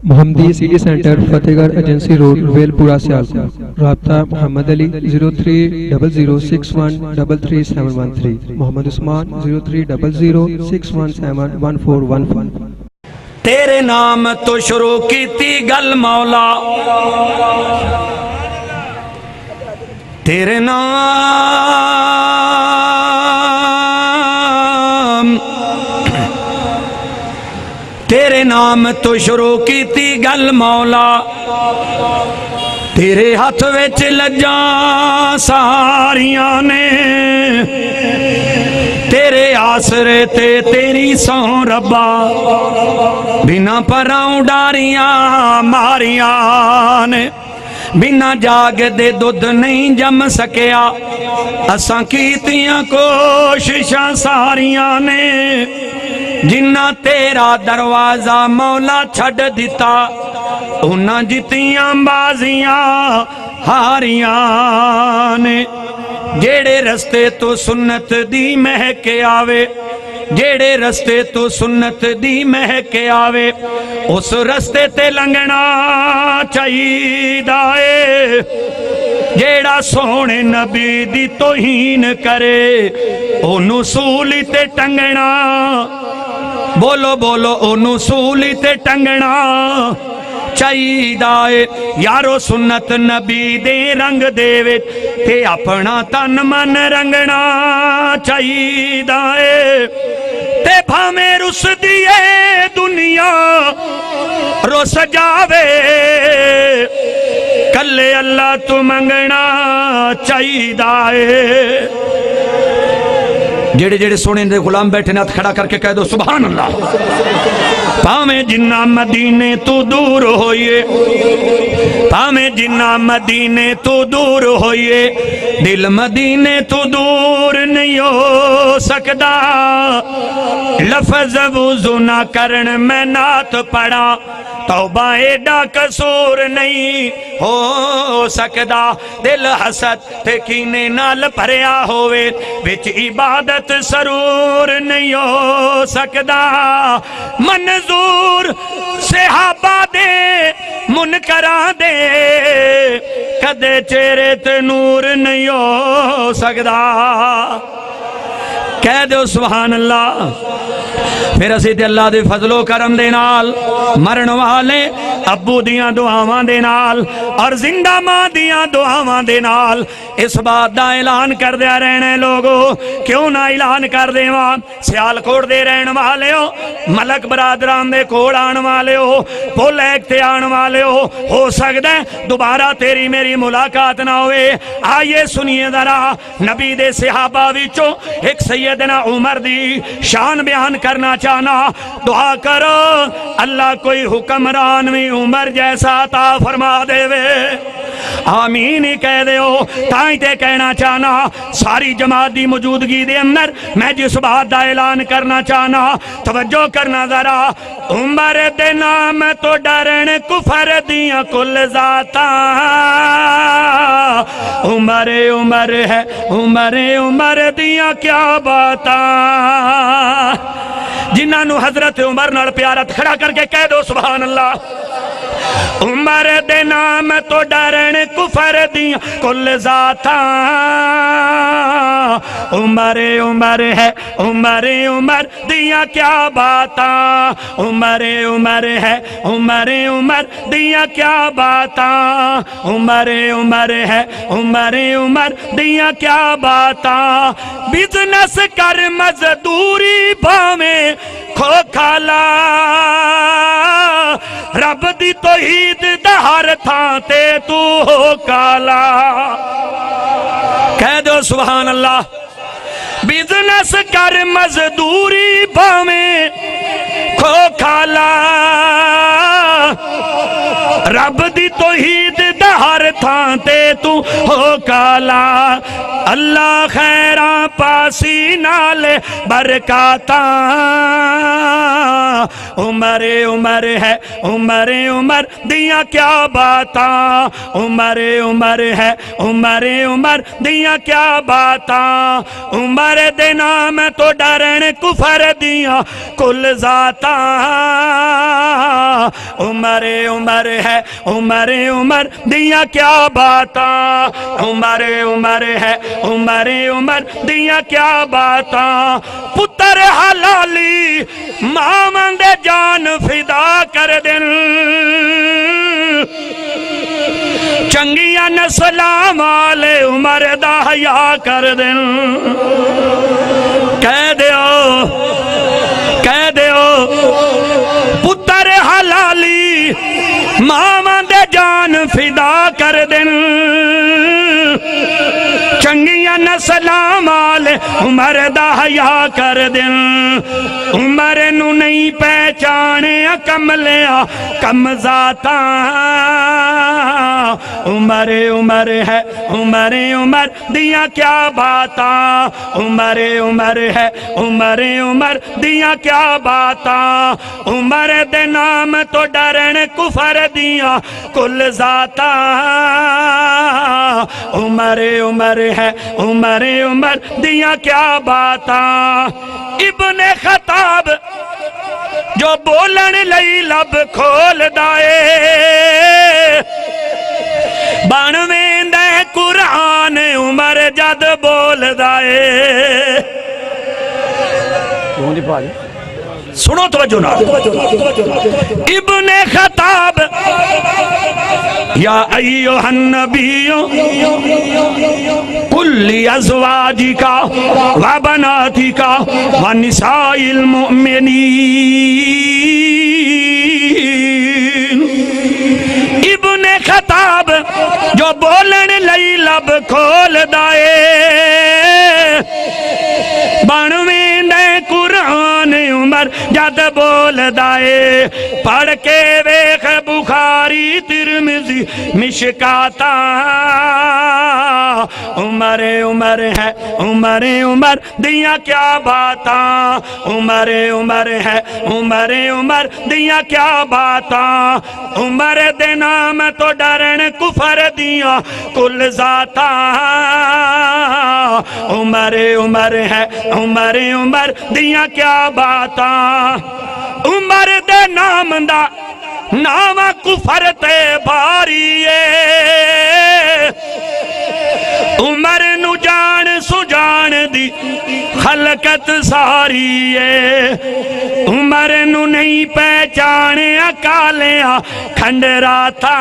محمدی city centre فتح گڑھ agency road well پورا سیالکوٹ. رابطہ محمد علی 030061337113. محمد عثمان 030061711415. تیرے نام تو شروع کی تھی گل مولا، تیرے نام تو شروع کی تھی گل مولا، تیرے ہاتھ وچ لجاں ساریاں نے، تیرے آسرے تے تیری سوں ربا، بنا پراؤں ڈاریاں ماریاں نے، بنا جاگ دے دودھ نہیں جم سکیا، اساں کیتیاں کوششاں ساریاں نے، جنہ تیرا دروازہ مولا چھڑ دیتا، انہاں جتیاں بازیاں ہاریاں نے، جیڑے رستے تو سنت دی مہک آوے، جیڑے رستے تو سنت دی مہک آوے، اس رستے تے لنگنا چاہیدا اے، جیڑا سونے نبی دی توہین کرے، اونوں سولی تے ٹنگنا، بولو بولو اونوں سولی تے ٹنگنا چاہیدا اے، یارو سنت نبی دے رنگ دے وچ تے اپنا تن من رنگنا چاہیدا اے، تے بھاویں رس دیے دنیا رس جاوے، کلے اللہ تو منگنا چاہیدا اے۔ جڑے جڑے سونے دے غلام بیٹھے نے ہاتھ کھڑا کر کے کہہ دو سبحان اللہ۔ پاویں جنہ مدینے تو دور ہوئیے، پاویں جنہ مدینے تو دور ہوئیے، دل مدینے تو دور نہیں ہو سکدا، لفظ وضو نہ کرن میں نعت پڑھا، توبہ ایڈا قصور نہیں ہو سکدا، دل حسد تے کینے نال بھریا ہوئے، وچ عبادت سرور نہیں ہو سکدا، منظور صحابہ دے منکراں دے کدے چہرے تے نور نہیں ہو سکدا، کہہ دو سبحان اللہ۔ پھر اسی تے اللہ دے فضل و کرم دے نال مرن والے ابو دیاں دعاواں دے نال اور زندہ ماں دیاں دعاواں دے نال اس بات دا اعلان کر دیا رہنے لوگو، کیوں نہ اعلان کر دے وہاں سیالکوٹ دے رہن والے ہو، ملک برادران دے کوڑ آن والے ہو، پول ایک تے آن والے ہو سکتا ہے دوبارہ تیری میری ملاقات نہ ہوئے، آئیے سنیے ذرا نبی دے صحابہ وچوں ایک سیدنا عمر دی شان بیان کرنا چاہنا، دعا کرو اللہ کوئی حکمران میں عمر جیسا عطا فرما دے وے، آمین ہی کہہ دے ہو، تائیں تے کہنا چاہنا ساری جماعت دی موجودگی دے اندر میں جس بات دا اعلان کرنا چاہنا، توجہ کرنا ذرا، عمر دے نام تو ڈرن کفر دیاں کل ذاتاں، عمر عمر ہے عمر عمر دیاں کیا باتاں، جنہاں نو حضرت عمر نال پیارت کھڑا کر کے کہہ دو سبحان اللہ۔ عمر دے نام تو ڈرن کفر دیاں کل ذاتاں، عمر عمر ہے عمر عمر دیاں کیا باتاں، عمر عمر ہے عمر عمر دیاں کیا باتاں، عمر عمر ہے عمر عمر دیاں کیا باتاں، بزنس کر مزدوری بھاویں کھو کھالا، رب دی توحید دا ہر تھاں تے تو ہو کالا، کہہ دو سبحان اللہ۔ بزنس کر مزدوری بھاویں کھو کھالا، رب دی توحید دا ہر تھاں تے تو ہو کالا، اللہ خیراں پاسی نال برکاتاں، عمر عمر ہے عمر عمر دیاں کیا باتاں عمر عمر ہے عمر عمر دیاں کیا باتاں عمر دے نام تو ڈرن کفر دیاں کل ذاتاں عمر عمر ہے عمر عمر دیاں کیا باتاں عمر عمر ہے عمر عمر دیاں کیا باتاں پتر حلالی مامن دے جان فدا کر دن چنگیاں نسلاں والے عمر دا حیا کر دن کہہ دیو پتر حلالی ماما دے جان فدا کر دن چنگیاں نسلاں والے عمر دا حیا کر دن عمر نو نہیں پہچانے کملیاں کم ذاتاں عمر عمر ہے عمر عمر دیاں کیا باتاں عمر عمر ہے عمر عمر دیاں کیا باتاں عمر دے نام تو ڈرن کفر دیاں کل ذاتاں عمر عمر ہے عمر عمر دیاں کیا باتاں ابن خطاب جو بولن لئی لب کھول دائے بانویں دے قرآن عمر جد بول دائے سنو توجہ نا ابن خطاب یا ایوہ النبی قل لی ازواجکا و بناتکا و نساء المؤمنین ابن خطاب جو بولن لئی لب کھول دائے بانویں دے قرآن عمر جد بول دائے پڑھ کے ویخ بخاری ترمذی مشکاتاں عمر عمر ہے عمر عمر دیاں کیا باتاں عمر عمر ہے عمر عمر دیاں کیا باتاں عمر دے نام تو ڈرن کفر دیاں کل ذاتاں عمر عمر ہے عمر عمر دیاں کیا باتاں عمر دے نام دا نام کفر تے بھاریے عمر نو جان سجان دی خلقت ساری ہے عمر نو نہیں پہچانے اکالیاں کھنڈراتا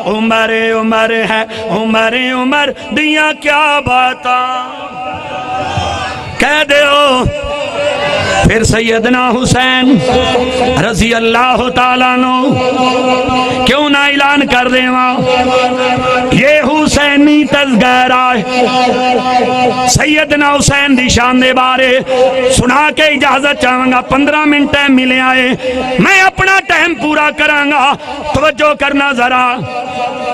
عمر عمر ہے عمر عمر دیاں کیا باتاں کہہ دیو پھر سیدنا حسین رضی اللہ تعالیٰ نو کیوں نہ اعلان کر دے یہ حسینی تذکرہ ہے سیدنا حسین دی شان دے بارے سنا کے اجازت چاہوں گا 15 منٹ ملے آئے میں اپنا ٹائم پورا کرانگا توجہ کرنا ذرا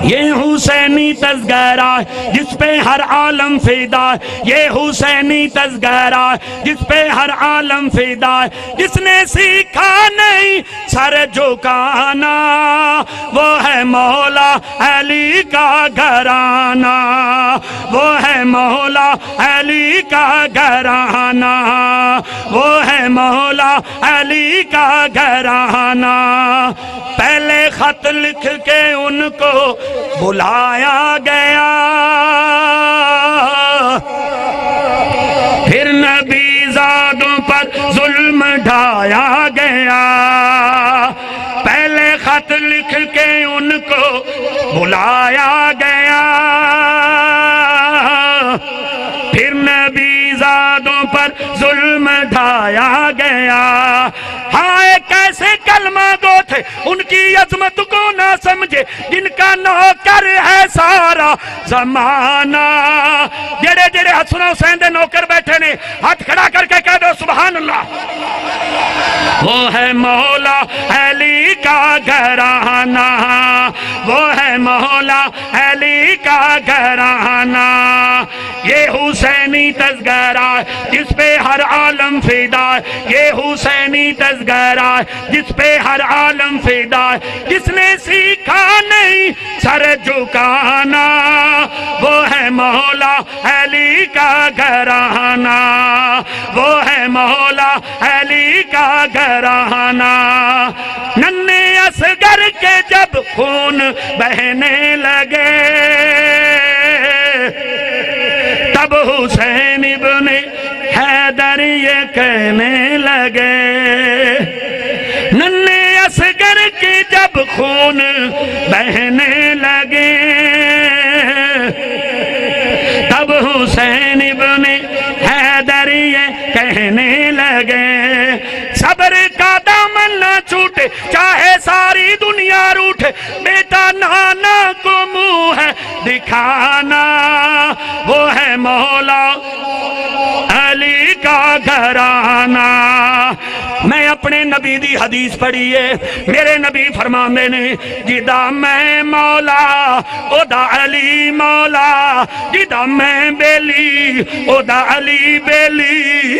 یہ حسینی تذکرہ ہے جس پہ ہر عالم فیدا ہے یہ حسینی تذکرہ ہے جس پہ ہر عالم فیدا ہے جس نے سیکھا نہیں سر جھکانا وہ ہے مولا علی کا گھرانہ وہ ہے مولا علی کا گھرانہ وہ ہے مولا علی کا گھرانہ پہلے خط لکھ کے ان کو بلایا گیا پھر نبی زادوں پر ظلم ڈھایا گیا پہلے خط لکھ کے ان کو بلایا گیا پھر نبی زادوں پر ظلم ڈھایا گیا ہائے کیسے کلمہ گو تھے ان کی عظمت کو نہ سمجھے جن کا نوکر ہے سارا زمانہ جڑے جڑے حسن حسین دے نوکر بیٹھے نے ہاتھ کھڑا کر کے کہہ دو سبحان اللہ وہ ہے مولا علی کا گھرانہ وہ ہے مولا علی کا گھرانہ یہ حسین حسینی تذکرہ جس پہ ہر عالم فدا، یہ حسینی تذکرہ جس پہ ہر عالم فدا، جس نے سیکھا نہیں سر جھکانا وہ ہے مولا علی کا گھرانہ، وہ ہے مولا علی کا گھرانہ۔ ننھے اصغر کے جب خون بہنے لگے تب حسین ابن حیدر یہ کہنے لگے، ننھے اصغر کے جب خون بہنے لگے تب حسین ابن حیدر یہ کہنے لگے، صبر کا دامن نہ چھوٹے چاہے ساری دنیا روٹھے، بیٹا نانا کو منہ ہے دکھانا، وہ ہے مولا علی کا گھرانہ۔ میں اپنے نبی دی حدیث پڑھی ہے، میرے نبی فرماندے نے جدا میں مولا او دا علی مولا، جدا میں بیلی او دا علی بیلی،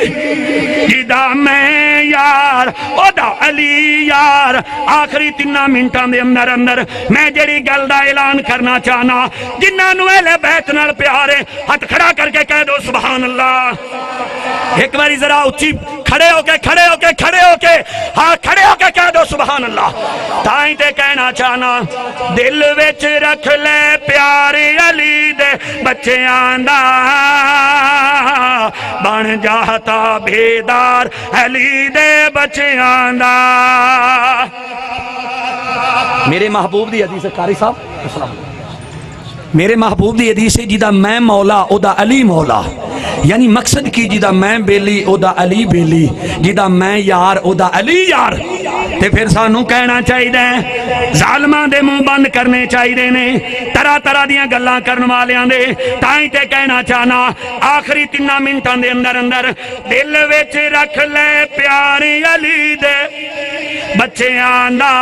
جدا میں یار او دا علی یار۔ آخری 3 منٹاں دے اندر میں جڑی گل دا اعلان کرنا چاہنا، جنہاں نو اہل بیت نال پیار ہے ہاتھ کھڑا کر کے کہہ دو سبحان اللہ۔ ایک باری ذرا اچھی کھڑے ہو کے ہاں کھڑے ہو کے کہہ دو سبحان اللہ۔ تائیں تے کہنا چاہنا دل وچ رکھ لے پیار علی دے بچیاں دا، بن جاتا بیدار علی دے بچیاں دا۔ میرے محبوب دی حدیث ہے قاری صاحب السلام علیکم، میرے محبوب دی حدیث ہے جدا میں مولا او دا علی مولا، یعنی مقصد کی جدا میں بیلی او دا علی بیلی، جدا میں یار او دا علی یار۔ تے پھر سانوں کہنا چاہیے دے ظالماں دے منہ بند کرنے چاہیے نے، طرح طرح دیاں گلاں کرن والیاں دے، تائیں تے کہنا چاہنا آخری 3 منٹاں دے اندر دل وچ رکھ لے پیار علی دے بچیاں دا،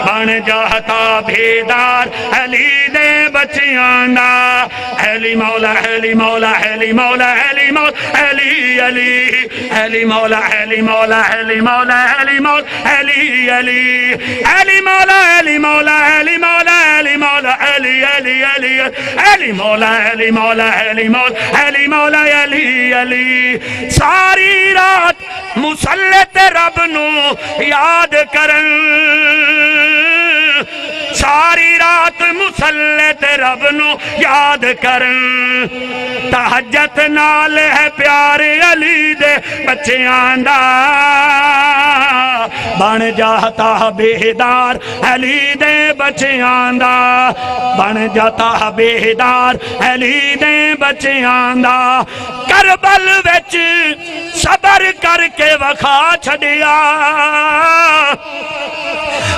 بن جاتا بیدار علی دے بچیاں دا۔ علی مولا علی مولا علی مولا علی مولا علی علی علی مولا علی مولا علی مولا علی مولا علی علی علی مولا علی مولا علی مولا علی مولا علی علی علی علی مولا علی مولا علی مولا علی مولا علی علی۔ ساری رات مسلط رب نو یاد کرن، ساری رات مسلط رب نو یاد کرن، تہجد نال ہے پیار علی دے بچیاں دا، بن جاتا بیدار علی دے بچیاں دا، بن جاتا بیدار علی دے بچیاں دا۔ کربل وچ صبر کر کے وکھا چھڈیا،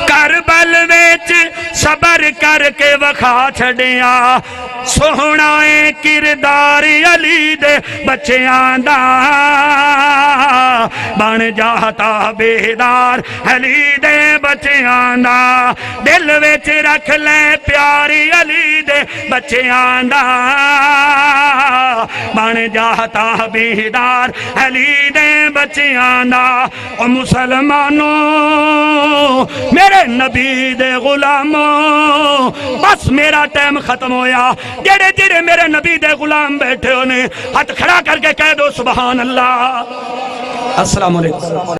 کربل وچ صبر کر کے وکھا چھڈیا، سوہنا اے کردار علی دے بچیاں دا، بن جاتا بیدار علی دے بچیاں دا۔ دل وچ رکھ لے پیاری علی دے بچیاں دا، بن جاتا بیدار علی دے بچیاں دا۔ او مسلمانوں میرے نبی دے غلاموں، بس میرا ٹائم ختم ہویا، جڑے میرے نبی دے غلام بیٹھے ہونے ہاتھ کھڑا کر کے کہہ دو سبحان اللہ۔ السلام علیکم۔